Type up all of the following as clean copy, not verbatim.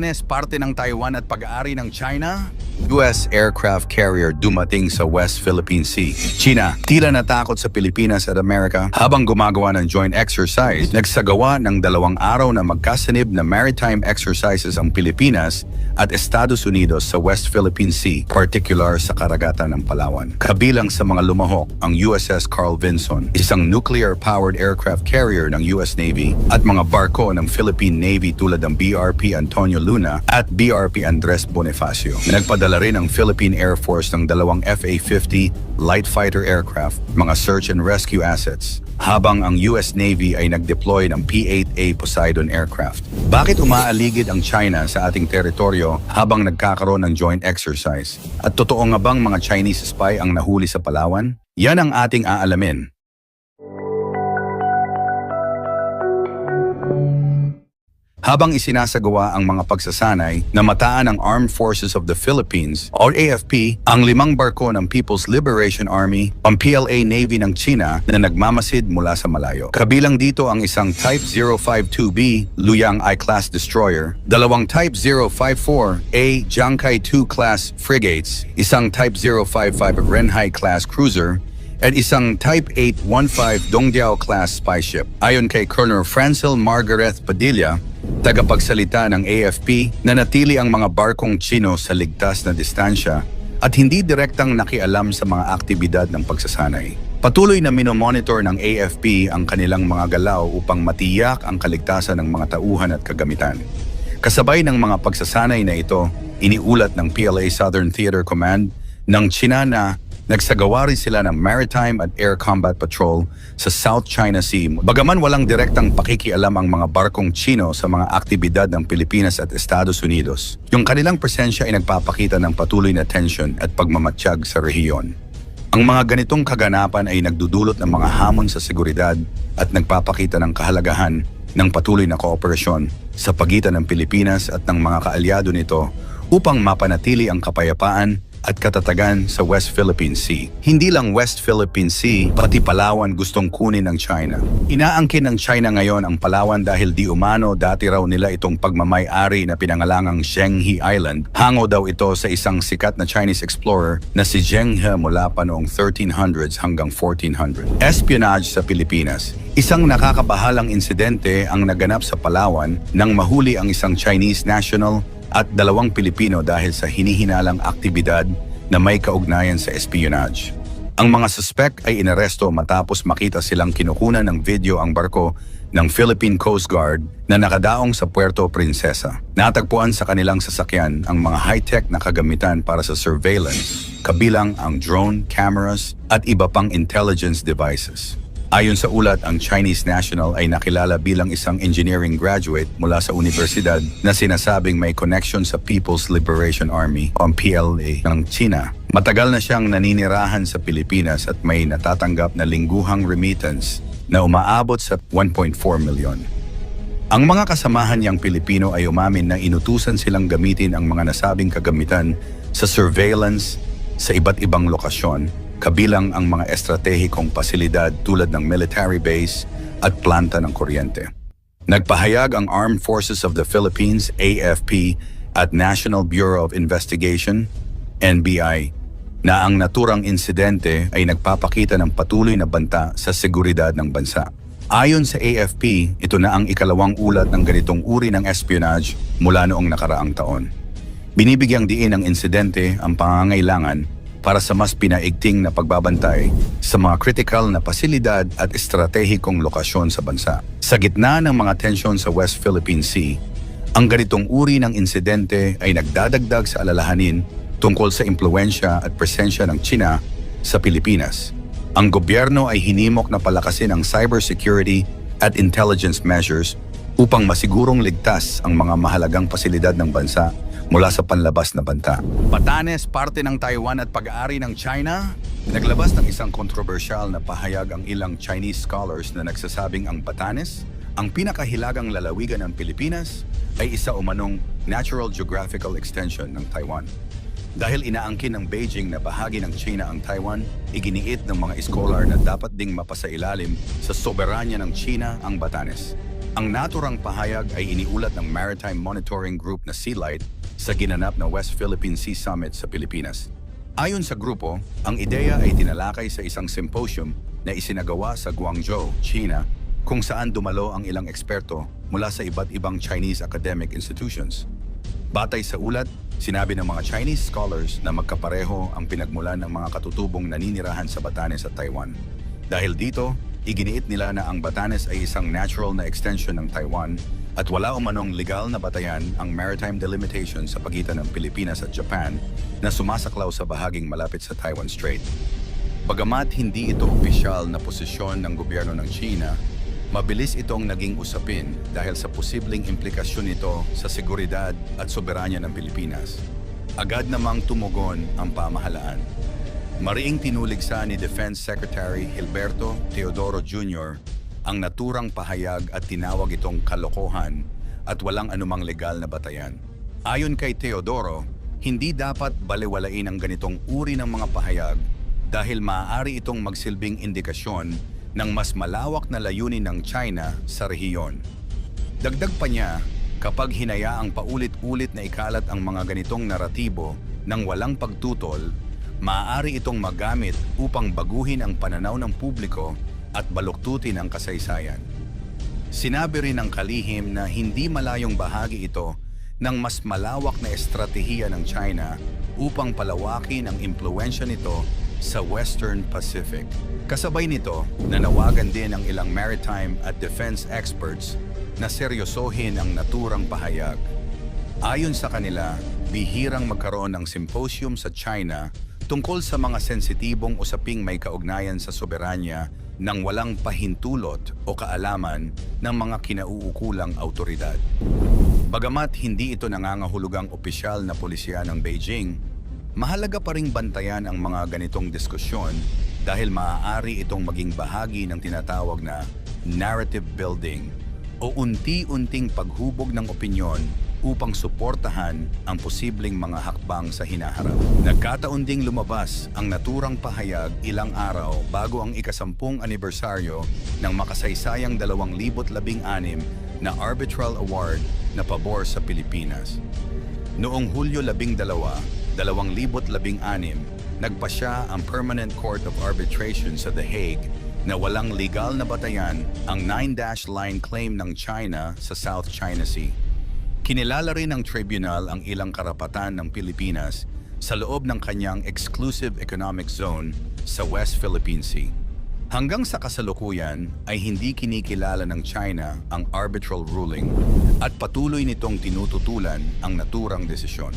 Batanes, parte ng Taiwan at pag-aari ng China? US aircraft carrier dumating sa West Philippine Sea. China, tila natakot sa Pilipinas at Amerika habang gumagawa ng joint exercise. Nagsagawa ng 2 araw na magkasanib na maritime exercises ang Pilipinas at Estados Unidos sa West Philippine Sea, particular sa karagatan ng Palawan. Kabilang sa mga lumahok ang USS Carl Vinson, isang nuclear-powered aircraft carrier ng US Navy at mga barko ng Philippine Navy tulad ng BRP Antonio Luna at BRP Andres Bonifacio. Nagpadala rin ang Philippine Air Force ng 2 FA-50 light fighter aircraft, mga search and rescue assets, habang ang US Navy ay nag-deploy ng P-8A Poseidon aircraft. Bakit umaaligid ang China sa ating teritoryo habang nagkakaroon ng joint exercise? At totoo nga bang mga Chinese spy ang nahuli sa Palawan? Yan ang ating aalamin. Habang isinasagawa ang mga pagsasanay na mataan ng Armed Forces of the Philippines o AFP, ang 5 barko ng People's Liberation Army, ang PLA Navy ng China na nagmamasid mula sa malayo. Kabilang dito ang isang Type 052B Luyang I-class destroyer, 2 Type 054A Jiangkai II class frigates, isang Type 055 Renhai class cruiser, at isang Type 815 Dongdiao class spy ship. Ayon kay Colonel Francil Margaret Padilla, tagapagsalita ng AFP, nanatili ang mga barkong Chino sa ligtas na distansya at hindi direktang nakialam sa mga aktibidad ng pagsasanay. Patuloy na minomonitor ng AFP ang kanilang mga galaw upang matiyak ang kaligtasan ng mga tauhan at kagamitan. Kasabay ng mga pagsasanay na ito, iniulat ng PLA Southern Theater Command ng China na nagsagawa rin sila ng maritime at air combat patrol sa South China Sea. Bagaman walang direktang pakikialam ang mga barkong Chino sa mga aktibidad ng Pilipinas at Estados Unidos, yung kanilang presensya ay nagpapakita ng patuloy na tensyon at pagmamatsyag sa rehiyon. Ang mga ganitong kaganapan ay nagdudulot ng mga hamon sa seguridad at nagpapakita ng kahalagahan ng patuloy na kooperasyon sa pagitan ng Pilipinas at ng mga kaalyado nito upang mapanatili ang kapayapaan at katatagan sa West Philippine Sea. Hindi lang West Philippine Sea, pati Palawan gustong kunin ng China. Inaangkin ng China ngayon ang Palawan dahil di umano dati raw nila itong pagmamay-ari na pinangalangang Zhenghe Island. Hango daw ito sa isang sikat na Chinese explorer na si Zheng He mula pa noong 1300s hanggang 1400. Espionage sa Pilipinas. Isang nakakabahalang insidente ang naganap sa Palawan nang mahuli ang isang Chinese national at 2 Pilipino dahil sa hinihinalang aktibidad na may kaugnayan sa espionage. Ang mga suspect ay inaresto matapos makita silang kinukunan ng video ang barko ng Philippine Coast Guard na nakadaong sa Puerto Princesa. Natagpuan sa kanilang sasakyan ang mga high-tech na kagamitan para sa surveillance, kabilang ang drone, cameras at iba pang intelligence devices. Ayon sa ulat, ang Chinese national ay nakilala bilang isang engineering graduate mula sa universidad na sinasabing may connection sa People's Liberation Army o PLA ng China. Matagal na siyang naninirahan sa Pilipinas at may natatanggap na lingguhang remittance na umaabot sa 1.4 milyon. Ang mga kasamahan niyang Pilipino ay umamin na inutusan silang gamitin ang mga nasabing kagamitan sa surveillance sa iba't ibang lokasyon, kabilang ang mga estratehikong pasilidad tulad ng military base at planta ng kuryente. Nagpahayag ang Armed Forces of the Philippines, AFP, at National Bureau of Investigation, NBI, na ang naturang insidente ay nagpapakita ng patuloy na banta sa seguridad ng bansa. Ayon sa AFP, ito na ang ikalawang ulat ng ganitong uri ng espionage mula noong nakaraang taon. Binibigyang diin ng insidente ang pangangailangan para sa mas pinaigting na pagbabantay sa mga critical na pasilidad at estratehikong lokasyon sa bansa. Sa gitna ng mga tensyon sa West Philippine Sea, ang ganitong uri ng insidente ay nagdadagdag sa alalahanin tungkol sa impluensya at presensya ng China sa Pilipinas. Ang gobyerno ay hinimok na palakasin ang cybersecurity at intelligence measures upang masigurong ligtas ang mga mahalagang pasilidad ng bansa mula sa panlabas na banta. Batanes, parte ng Taiwan at pag-aari ng China? Naglabas ng isang kontrobersyal na pahayag ang ilang Chinese scholars na nagsasabing ang Batanes, ang pinakahilagang lalawigan ng Pilipinas, ay isa umanong natural geographical extension ng Taiwan. Dahil inaangkin ng Beijing na bahagi ng China ang Taiwan, iginiit ng mga scholar na dapat ding mapasailalim sa soberanya ng China ang Batanes. Ang naturang pahayag ay iniulat ng Maritime Monitoring Group na SeaLight sa ginanap na West Philippine Sea Summit sa Pilipinas. Ayon sa grupo, ang ideya ay tinalakay sa isang symposium na isinagawa sa Guangzhou, China, kung saan dumalo ang ilang eksperto mula sa iba't ibang Chinese academic institutions. Batay sa ulat, sinabi ng mga Chinese scholars na magkapareho ang pinagmulan ng mga katutubong naninirahan sa Batanes at Taiwan. Dahil dito, iginiit nila na ang Batanes ay isang natural na extension ng Taiwan at wala umanong legal na batayan ang maritime delimitation sa pagitan ng Pilipinas at Japan na sumasaklaw sa bahaging malapit sa Taiwan Strait. Bagamat hindi ito opisyal na posisyon ng gobyerno ng China, mabilis itong naging usapin dahil sa posibleng implikasyon nito sa seguridad at soberanya ng Pilipinas. Agad namang tumugon ang pamahalaan. Mariing tinuligsa ni Defense Secretary Gilberto Teodoro Jr. ang naturang pahayag at tinawag itong kalokohan at walang anumang legal na batayan. Ayon kay Teodoro, hindi dapat balewalain ang ganitong uri ng mga pahayag dahil maaari itong magsilbing indikasyon ng mas malawak na layunin ng China sa rehiyon. Dagdag pa niya, kapag hinayaang paulit-ulit na ikalat ang mga ganitong naratibo ng walang pagtutol, maaari itong magamit upang baguhin ang pananaw ng publiko at baluktutin ang kasaysayan. Sinabi rin ng kalihim na hindi malayong bahagi ito ng mas malawak na estratehiya ng China upang palawakin ang impluwensya nito sa Western Pacific. Kasabay nito, nanawagan din ang ilang maritime at defense experts na seryosohin ang naturang pahayag. Ayon sa kanila, bihirang magkaroon ng symposium sa China tungkol sa mga sensitibong usaping may kaugnayan sa soberanya ng walang pahintulot o kaalaman ng mga kinauukulang autoridad. Bagamat hindi ito nangangahulugang opisyal na pulisya ng Beijing, mahalaga pa ring bantayan ang mga ganitong diskusyon dahil maaari itong maging bahagi ng tinatawag na narrative building o unti-unting paghubog ng opinyon upang suportahan ang posibleng mga hakbang sa hinaharap. Nagkataon ding lumabas ang naturang pahayag ilang araw bago ang ika-10 anibersaryo ng makasaysayang 2016 na Arbitral Award na pabor sa Pilipinas. Noong Hulyo 12, 2016, nagpasya ang Permanent Court of Arbitration sa The Hague na walang legal na batayan ang 9-dash line claim ng China sa South China Sea. Kinilala rin ng tribunal ang ilang karapatan ng Pilipinas sa loob ng kanyang exclusive economic zone sa West Philippine Sea. Hanggang sa kasalukuyan ay hindi kinikilala ng China ang arbitral ruling at patuloy nitong tinututulan ang naturang desisyon.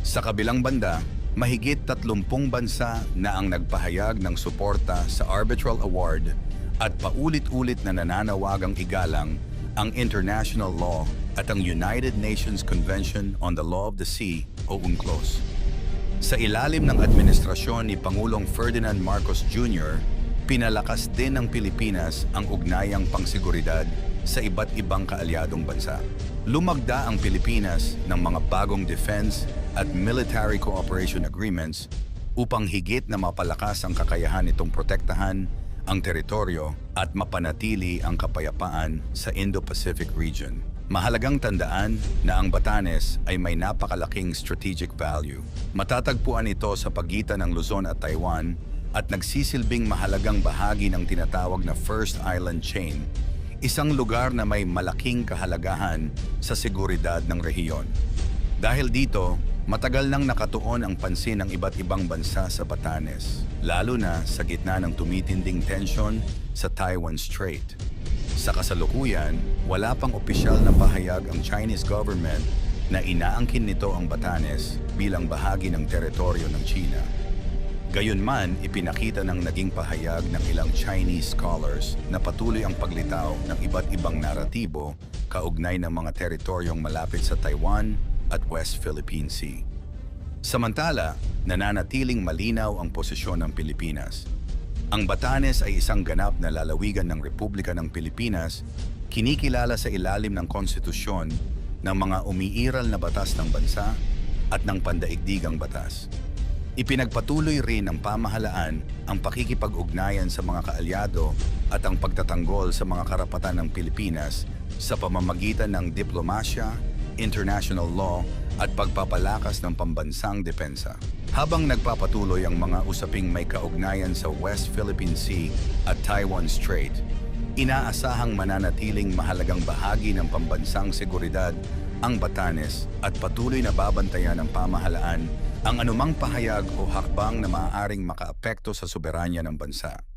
Sa kabilang banda, mahigit 30 bansa na ang nagpahayag ng suporta sa Arbitral Award at paulit-ulit na nananawagang igalang ang international law at ang United Nations Convention on the Law of the Sea o UNCLOS. Sa ilalim ng administrasyon ni Pangulong Ferdinand Marcos Jr., pinalakas din ng Pilipinas ang ugnayang pangseguridad sa iba't ibang kaalyadong bansa. Lumagda ang Pilipinas ng mga bagong defense at military cooperation agreements upang higit na mapalakas ang kakayahan nitong protektahan ang teritoryo at mapanatili ang kapayapaan sa Indo-Pacific region. Mahalagang tandaan na ang Batanes ay may napakalaking strategic value. Matatagpuan ito sa pagitan ng Luzon at Taiwan at nagsisilbing mahalagang bahagi ng tinatawag na First Island Chain, isang lugar na may malaking kahalagahan sa seguridad ng rehiyon. Dahil dito, matagal nang nakatuon ang pansin ng iba't ibang bansa sa Batanes, lalo na sa gitna ng tumitinding tensyon sa Taiwan Strait. Sa kasalukuyan, wala pang opisyal na pahayag ang Chinese government na inaangkin nito ang Batanes bilang bahagi ng teritoryo ng China. Gayunman, ipinakita ng naging pahayag ng ilang Chinese scholars na patuloy ang paglitaw ng iba't ibang naratibo kaugnay ng mga teritoryong malapit sa Taiwan at West Philippine Sea. Samantala, nananatiling malinaw ang posisyon ng Pilipinas. Ang Batanes ay isang ganap na lalawigan ng Republika ng Pilipinas, kinikilala sa ilalim ng konstitusyon ng mga umiiral na batas ng bansa at ng pandaigdigang batas. Ipinagpatuloy rin ng pamahalaan ang pakikipag-ugnayan sa mga kaalyado at ang pagtatanggol sa mga karapatan ng Pilipinas sa pamamagitan ng diplomasya, international law at pagpapalakas ng pambansang depensa. Habang nagpapatuloy ang mga usaping may kaugnayan sa West Philippine Sea at Taiwan Strait, inaasahang mananatiling mahalagang bahagi ng pambansang seguridad ang Batanes at patuloy na babantayan ng pamahalaan ang anumang pahayag o hakbang na maaaring makaapekto sa soberanya ng bansa.